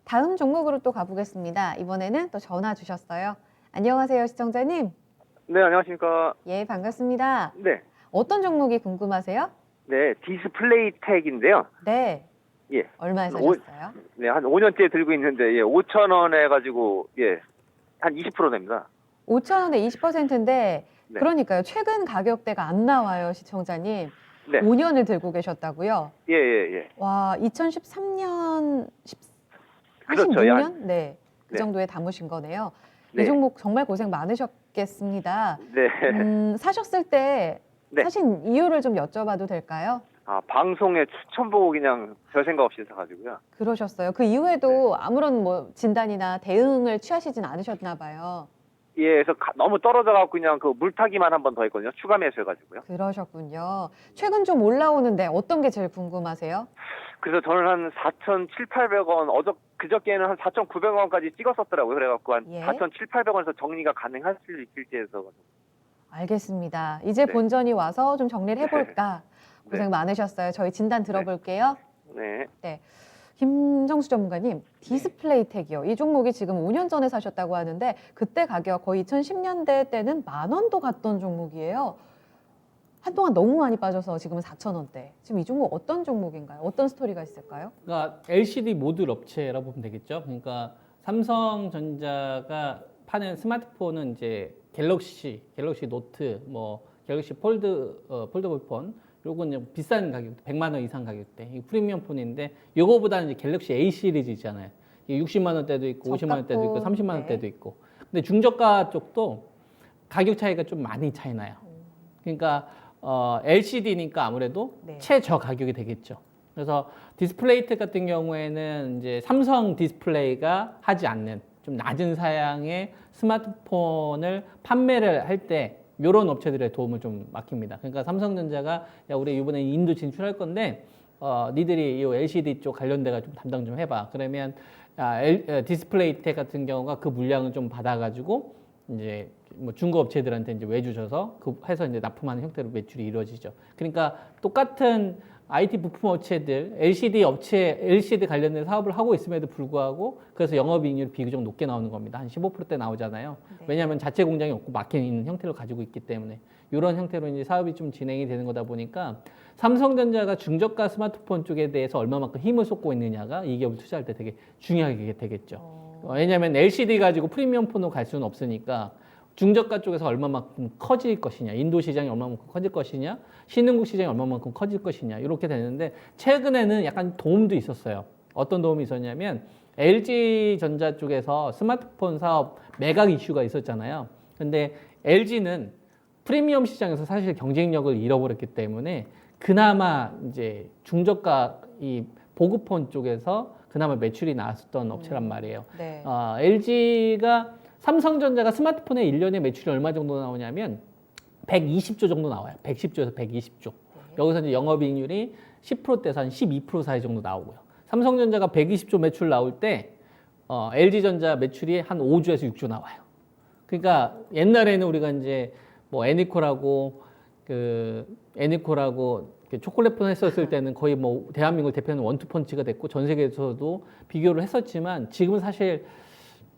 다음 종목으로 또 가보겠습니다. 이번에는 또 전화 주셨어요. 안녕하세요, 시청자님. 네, 안녕하십니까. 예, 반갑습니다. 네, 어떤 종목이 궁금하세요? 네, 디스플레이 택인데요. 네, 예, 얼마에 한 오- 사셨어요? 네, 한 5년째 들고 있는데, 예, 5천 원 해가지고, 예, 한 20% 됩니다. 5,000원에 20%인데, 네. 그러니까요. 최근 가격대가 안 나와요, 시청자님. 네, 5년을 들고 계셨다고요? 예, 예, 예. 와, 2013년, 그렇죠. 16년? 네, 그 네. 정도에 담으신 거네요. 이 네, 종목 정말 고생 많으셨겠습니다. 네, 사셨을 때 네. 사신 이유를 좀 여쭤봐도 될까요? 아, 방송에 추천 보고 그냥 별 생각 없이 사가지고요. 그러셨어요. 그 이후에도 아무런 뭐 진단이나 대응을 취하시진 않으셨나 봐요. 예, 그래서 너무 떨어져갖고 그냥 그 물타기만 한 번 더 했거든요. 추가 매수해가지고요. 그러셨군요. 최근 좀 올라오는데 어떤 게 제일 궁금하세요? 그래서 저는 한 4,700~800원, 그저께는 한 4,900원까지 찍었었더라고요. 그래갖고 한 예. 4,700~800원에서 정리가 가능할 수 있을지 해서. 알겠습니다. 이제 네. 본전이 와서 좀 정리를 해볼까. 네. 고생 많으셨어요. 저희 진단 들어볼게요. 네. 네. 김정수 전문가님, 디스플레이텍이요. 이 종목이 지금 5년 전에 사셨다고 하는데 그때 가격 거의 2010년대 때는 10,000원도 갔던 종목이에요. 한동안 너무 많이 빠져서 지금은 4,000원대. 지금 이 종목 어떤 종목인가요? 어떤 스토리가 있을까요? 그러니까 LCD 모듈 업체라고 보면 되겠죠. 그러니까 삼성전자가 파는 스마트폰은 이제 갤럭시 노트, 뭐 갤럭시 폴더블 폰, 요건 이제 비싼 가격, 100만 원 이상 가격대, 이 프리미엄 폰인데 요거보다는 이제 갤럭시 A 시리즈 있잖아요. 이게 60만 원대도 있고, 50만 원대도 있고, 30만 원대도 있고. 근데 중저가 쪽도 가격 차이가 좀 많이 차이 나요. 그러니까 LCD니까 아무래도 네. 최저 가격이 되겠죠. 그래서 디스플레이텍 같은 경우에는 이제 삼성 디스플레이가 하지 않는 좀 낮은 사양의 스마트폰을 판매를 할 때 이런 업체들의 도움을 좀 맡깁니다. 그러니까 삼성전자가 야 우리 이번에 인도 진출할 건데 니들이 이 LCD 쪽 관련돼가 좀 담당 좀 해봐. 그러면 디스플레이텍 같은 경우가 그 물량을 좀 받아가지고 이제 뭐 중고 업체들한테 이제 외주셔서 그 해서 이제 납품하는 형태로 매출이 이루어지죠. 그러니까 똑같은 IT 부품 업체들, LCD 관련된 사업을 하고 있음에도 불구하고 그래서 영업이익률이 비교적 높게 나오는 겁니다. 한 15%대 나오잖아요. 네. 왜냐하면 자체 공장이 없고 막혀 있는 형태를 가지고 있기 때문에 이런 형태로 이제 사업이 좀 진행이 되는 거다 보니까 삼성전자가 중저가 스마트폰 쪽에 대해서 얼마만큼 힘을 쏟고 있느냐가 이 기업을 투자할 때 되게 중요하게 되겠죠. 왜냐하면 LCD 가지고 프리미엄 폰으로 갈 수는 없으니까 중저가 쪽에서 얼마만큼 커질 것이냐, 인도 시장이 얼마만큼 커질 것이냐, 신흥국 시장이 얼마만큼 커질 것이냐 이렇게 되는데 최근에는 약간 도움도 있었어요. 어떤 도움이 있었냐면 LG전자 쪽에서 스마트폰 사업 매각 이슈가 있었잖아요. 근데 LG는 프리미엄 시장에서 사실 경쟁력을 잃어버렸기 때문에 그나마 이제 중저가 이 보급폰 쪽에서 그나마 매출이 나왔었던 업체란 말이에요. 네. LG가 삼성전자가 스마트폰에 1년에 매출이 얼마 정도 나오냐면 120조 정도 나와요. 110조에서 120조. 여기서 이제 영업이익률이 10%대에서 한 12% 사이 정도 나오고요. 삼성전자가 120조 매출 나올 때 LG전자 매출이 한 5조에서 6조 나와요. 그러니까 옛날에는 우리가 이제 뭐 애니콜하고 초콜릿폰 했었을 때는 거의 뭐 대한민국을 대표하는 원투펀치가 됐고 전 세계에서도 비교를 했었지만 지금은 사실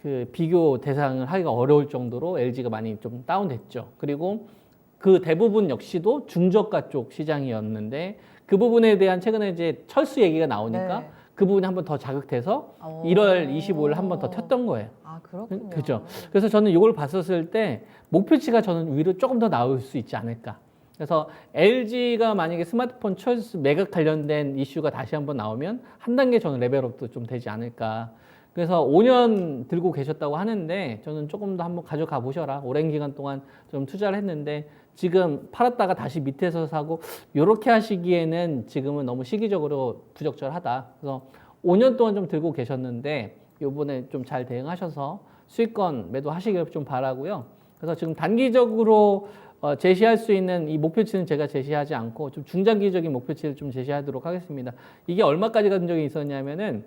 그 비교 대상을 하기가 어려울 정도로 LG가 많이 좀 다운됐죠. 그리고 그 대부분 역시도 중저가 쪽 시장이었는데 그 부분에 대한 최근에 이제 철수 얘기가 나오니까 네. 그 부분이 한 번 더 자극돼서 1월 25일 한 번 더 텄던 거예요. 아, 그렇군요. 그죠. 그래서 저는 이걸 봤었을 때 목표치가 저는 위로 조금 더 나올 수 있지 않을까. 그래서 LG가 만약에 스마트폰 철수 매각 관련된 이슈가 다시 한번 나오면 한 단계 저는 레벨업도 좀 되지 않을까. 그래서 5년 들고 계셨다고 하는데 저는 조금 더 한번 가져가 보셔라. 오랜 기간 동안 좀 투자를 했는데 지금 팔았다가 다시 밑에서 사고 이렇게 하시기에는 지금은 너무 시기적으로 부적절하다. 그래서 5년 동안 좀 들고 계셨는데 이번에 좀 잘 대응하셔서 수익권 매도하시길 좀 바라고요. 그래서 지금 단기적으로 제시할 수 있는 이 목표치는 제가 제시하지 않고 좀 중장기적인 목표치를 좀 제시하도록 하겠습니다. 이게 얼마까지 간 적이 있었냐면은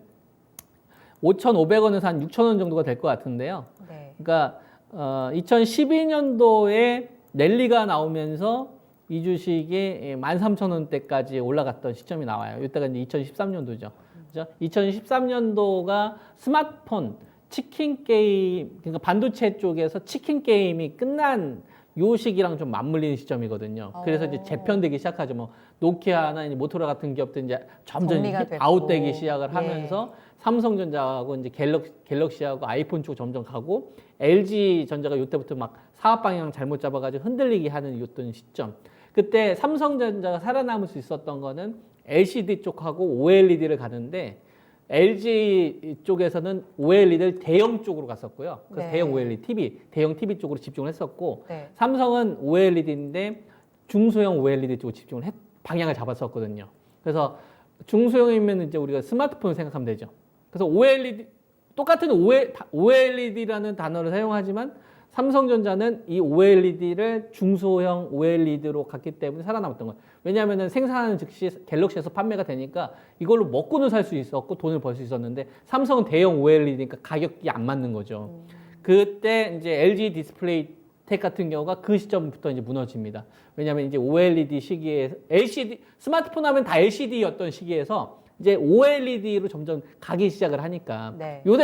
5,500원에서 한 6,000원 정도가 될 것 같은데요. 네. 그러니까 2012년도에 랠리가 나오면서 이 주식이 13,000원대까지 올라갔던 시점이 나와요. 이때가 이제 2013년도죠. 그죠? 2013년도가 스마트폰, 치킨 게임, 그러니까 반도체 쪽에서 치킨 게임이 끝난 요 시기랑 좀 맞물리는 시점이거든요. 그래서 이제 재편되기 시작하죠. 뭐 노키아나 이제 모토로라 같은 기업들 이제 점점 정리가 됐고. 아웃되기 시작을 하면서 예. 삼성전자하고 이제 갤럭시하고 아이폰 쪽 점점 가고 LG전자가 이때부터 막 사업 방향 잘못 잡아가지고 흔들리게 하는 이었던 시점. 그때 삼성전자가 살아남을 수 있었던 거는 LCD 쪽하고 OLED를 가는데 LG 쪽에서는 OLED를 대형 쪽으로 갔었고요. 그래서 네. 대형 OLED TV, 대형 TV 쪽으로 집중을 했었고 네. 삼성은 OLED인데 중소형 OLED 쪽으로 집중을 방향을 잡았었거든요. 그래서 중소형이면 이제 우리가 스마트폰을 생각하면 되죠. 그래서 OLED 똑같은 OLED라는 단어를 사용하지만 삼성전자는 이 OLED를 중소형 OLED로 갔기 때문에 살아남았던 거예요. 왜냐하면 생산하는 즉시 갤럭시에서 판매가 되니까 이걸로 먹고는 살 수 있었고 돈을 벌 수 있었는데 삼성은 대형 OLED니까 가격이 안 맞는 거죠. 그때 이제 LG 디스플레이텍 같은 경우가 그 시점부터 이제 무너집니다. 왜냐하면 이제 OLED 시기에 LCD 스마트폰 하면 다 LCD였던 시기에서 이제 OLED로 점점 가기 시작을 하니까 네. 요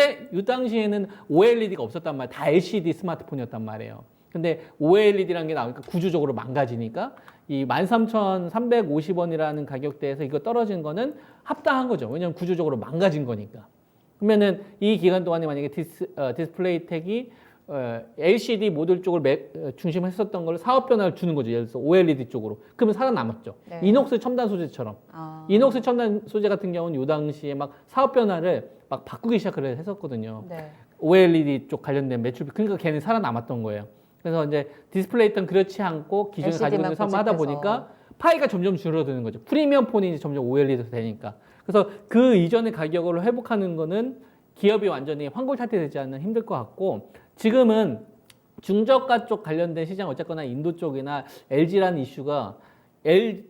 당시에는 OLED가 없었단 말이에요. 다 LCD 스마트폰이었단 말이에요. 근데 OLED라는 게 나오니까 구조적으로 망가지니까 이 13,350원이라는 가격대에서 이거 떨어진 거는 합당한 거죠. 왜냐하면 구조적으로 망가진 거니까. 그러면은 이 기간 동안에 만약에 디스플레이텍이 LCD 모듈 쪽을 중심했었던 걸 사업 변화를 주는 거죠. 예를 들어서 OLED 쪽으로. 그러면 살아남았죠. 네. 이녹스 첨단 소재처럼. 이녹스 첨단 소재 같은 경우는 요 당시에 막 사업 변화를 막 바꾸기 시작을 했었거든요. 네. OLED 쪽 관련된 매출, 그러니까 걔는 살아남았던 거예요. 그래서 이제 디스플레이 때는 그렇지 않고 기존에 가지고 LCD 만 있는 사업을 하다 고집해서. 보니까 파이가 점점 줄어드는 거죠. 프리미엄 폰이 이제 점점 OLED가 되니까. 그래서 그 이전의 가격을 회복하는 거는 기업이 완전히 환골탈퇴되지 않으면 힘들 것 같고, 지금은 중저가 쪽 관련된 시장 어쨌거나 인도 쪽이나 LG라는 이슈가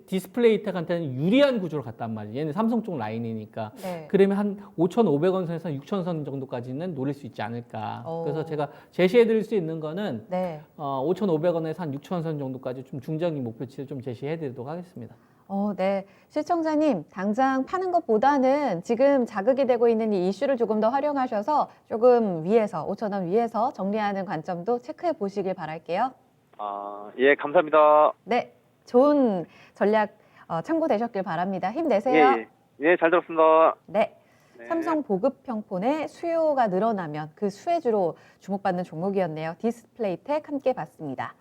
디스플레이텍한테는 유리한 구조로 갔단 말이에요. 얘는 삼성 쪽 라인이니까. 네. 그러면 한 5,500원 선에서 6,000선 정도까지는 노릴 수 있지 않을까. 오. 그래서 제가 제시해드릴 수 있는 거는 네. 5,500원에서 한 6,000선 정도까지 좀 중장기 목표치를 좀 제시해드리도록 하겠습니다. 네. 시청자님, 당장 파는 것보다는 지금 자극이 되고 있는 이 이슈를 조금 더 활용하셔서 조금 위에서, 5,000원 위에서 정리하는 관점도 체크해 보시길 바랄게요. 예, 감사합니다. 네. 좋은 전략 참고되셨길 바랍니다. 힘내세요. 예, 예. 예, 잘 들었습니다. 네. 네. 삼성 보급 평폰의 수요가 늘어나면 그 수혜주로 주목받는 종목이었네요. 디스플레이텍 함께 봤습니다.